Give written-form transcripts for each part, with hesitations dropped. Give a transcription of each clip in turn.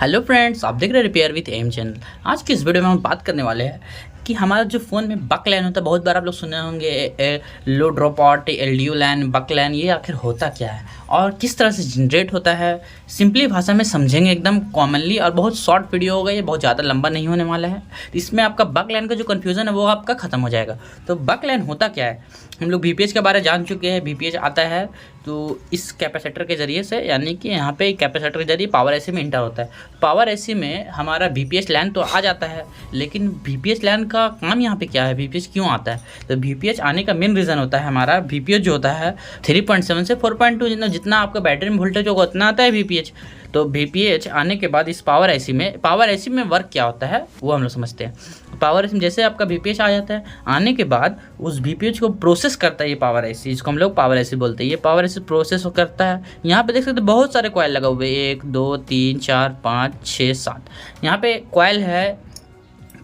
Hello friends, आप देख रहे हैं रिपेयर विथ एम चैनल। आज की इस वीडियो में हम बात करने वाले हैं कि हमारा जो फ़ोन में बक लैन होता है, बहुत बार आप लोग सुने होंगे लो ड्रॉप आउट, एलडीओ लैन, बक लैन, ये आखिर होता क्या है और किस तरह से जनरेट होता है। सिंपली भाषा में समझेंगे एकदम कॉमनली, और बहुत शॉर्ट वीडियो होगा, ये बहुत ज़्यादा लंबा नहीं होने वाला है। इसमें आपका बक लैन का जो कन्फ्यूज़न है वो आपका ख़त्म हो जाएगा। तो बक लैन होता क्या है, हम लोग VPH के बारे में जान चुके हैं। VPH आता है तो इस कैपेसिटर के ज़रिए से, यानी कि यहाँ पे कैपेसिटर के जरिए पावर एसी में इंटर होता है। पावर एसी में हमारा VPH लैन तो आ जाता है, लेकिन VPH लैन का काम यहाँ पे क्या है, VPH क्यों आता है? तो VPH आने का मेन रीज़न होता है हमारा VPH जो होता है 3.7 से 4.2, जितना आपका बैटरी में वोल्टेज होगा उतना आता है VPH। तो VPH आने के बाद इस पावर एसी में वर्क क्या होता है वो हम लोग समझते हैं। पावर एसी में जैसे आपका VPH आ जाता है, आने के बाद उस VPH को प्रोसेस करता है ये पावर एसी, जिसको हम लोग पावर एसी बोलते हैं। ये पावर एसी प्रोसेस करता है। यहाँ पे देख सकते हैं बहुत सारे कॉइल लगा हुए, 1 2 3 4 5 6 7। यहाँ पे कॉइल है,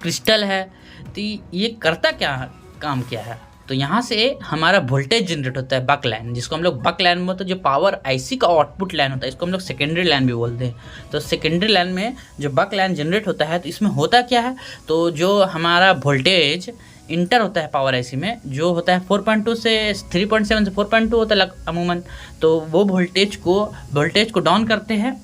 क्रिस्टल है। तो ये करता क्या काम क्या है, तो यहाँ से हमारा वोल्टेज जनरेट होता है बक लाइन, जिसको हम लोग बक लाइन बोलते हैं। जो पावर आईसी का आउटपुट लाइन होता है इसको हम लोग सेकेंडरी लाइन भी बोलते हैं। तो सेकेंडरी लाइन में जो बक लाइन जनरेट होता है, तो इसमें होता क्या है, तो जो हमारा वोल्टेज इंटर होता है पावर आईसी में, जो होता है 4.2 से 3.7 से 4.2 होता है अमूमन, तो वो वोल्टेज को डाउन करते हैं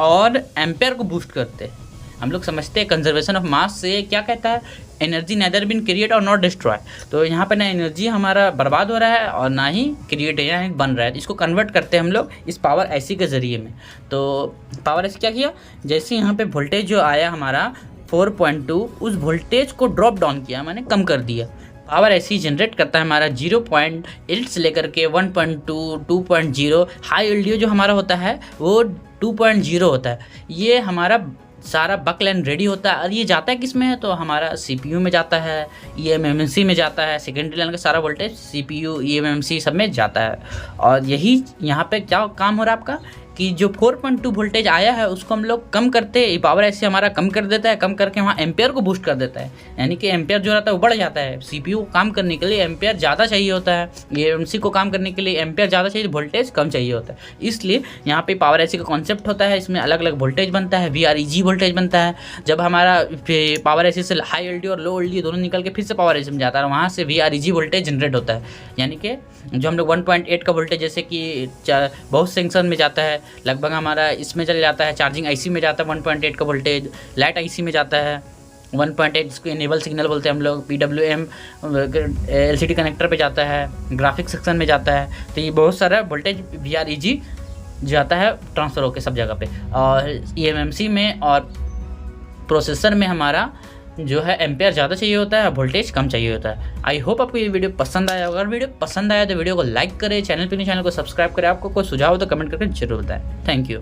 और एम्पेयर को बूस्ट करते हैं। हम लोग समझते हैं कंजर्वेशन ऑफ मास से क्या कहता है, एनर्जी नेदर बिन क्रिएट और नॉट डिस्ट्रॉय। तो यहाँ पे ना एनर्जी हमारा बर्बाद हो रहा है और ना ही क्रिएट यहाँ बन रहा है। तो इसको कन्वर्ट करते हैं हम लोग इस पावर आईसी के ज़रिए में। तो पावर आईसी क्या किया, जैसे यहाँ पे वोल्टेज जो आया हमारा 4.2, उस वोल्टेज को ड्रॉप डाउन किया, मैंने कम कर दिया। पावर ऐसी जनरेट करता है हमारा 0.8 से लेकर के 1.2, 2.0। हाई एलडीओ जो हमारा होता है वो 2.0 होता है। ये हमारा सारा बक लाइन रेडी होता है और ये जाता है किस में है, तो हमारा CPU में जाता है, eMMC में जाता है। सेकेंडरी लाइन का सारा वोल्टेज CPU, eMMC सब में जाता है। और यही यहाँ पे क्या काम हो रहा है आपका, कि जो 4.2 वोल्टेज आया है उसको हम लोग कम करते हैं। पावर ऐसे हमारा कम कर देता है, कम करके वहाँ एम्पेयर को बूस्ट कर देता है, यानी कि एम्पेयर जो रहता है वो बढ़ जाता है। CPU को काम करने के लिए एम्पेयर ज़्यादा चाहिए होता है, eMMC को काम करने के लिए एम्पेयर ज़्यादा चाहिए, वोल्टेज कम चाहिए होता है। इसलिए यहाँ पे पावर ऐसी का कॉन्सेप्ट होता है, इसमें अलग अलग वोल्टेज बनता है, VREG वोल्टेज बनता है। जब हमारा पावर ऐसी से हाई एलडीओ और लो एलडीओ दोनों निकल के फिर से पावर ऐसी में जाता है, वहाँ से VREG वोल्टेज जनरेट होता है। यानी कि जो हम लोग 1.8 का वोल्टेज जैसे कि बहुत सेक्शन में जाता है, लगभग हमारा इसमें चले जाता है, चार्जिंग आईसी में जाता है 1.8 का वोल्टेज, लाइट आईसी में जाता है 1.8, जिसको इनेबल सिग्नल बोलते हैं हम लोग, PWM LCD कनेक्टर पे जाता है, ग्राफिक्स सेक्शन में जाता है। तो ये बहुत सारा वोल्टेज VREG जाता है ट्रांसफ़र होकर सब जगह पे। और eMMC में और प्रोसेसर में हमारा जो है एम्पेयर ज़्यादा चाहिए होता है, वोल्टेज कम चाहिए होता है। आई होप आपको ये वीडियो पसंद आया होगा। अगर वीडियो पसंद आया तो वीडियो को लाइक करें, चैनल को सब्सक्राइब करें। आपको कोई सुझाव हो तो कमेंट करके जरूर बताएं। Thank you.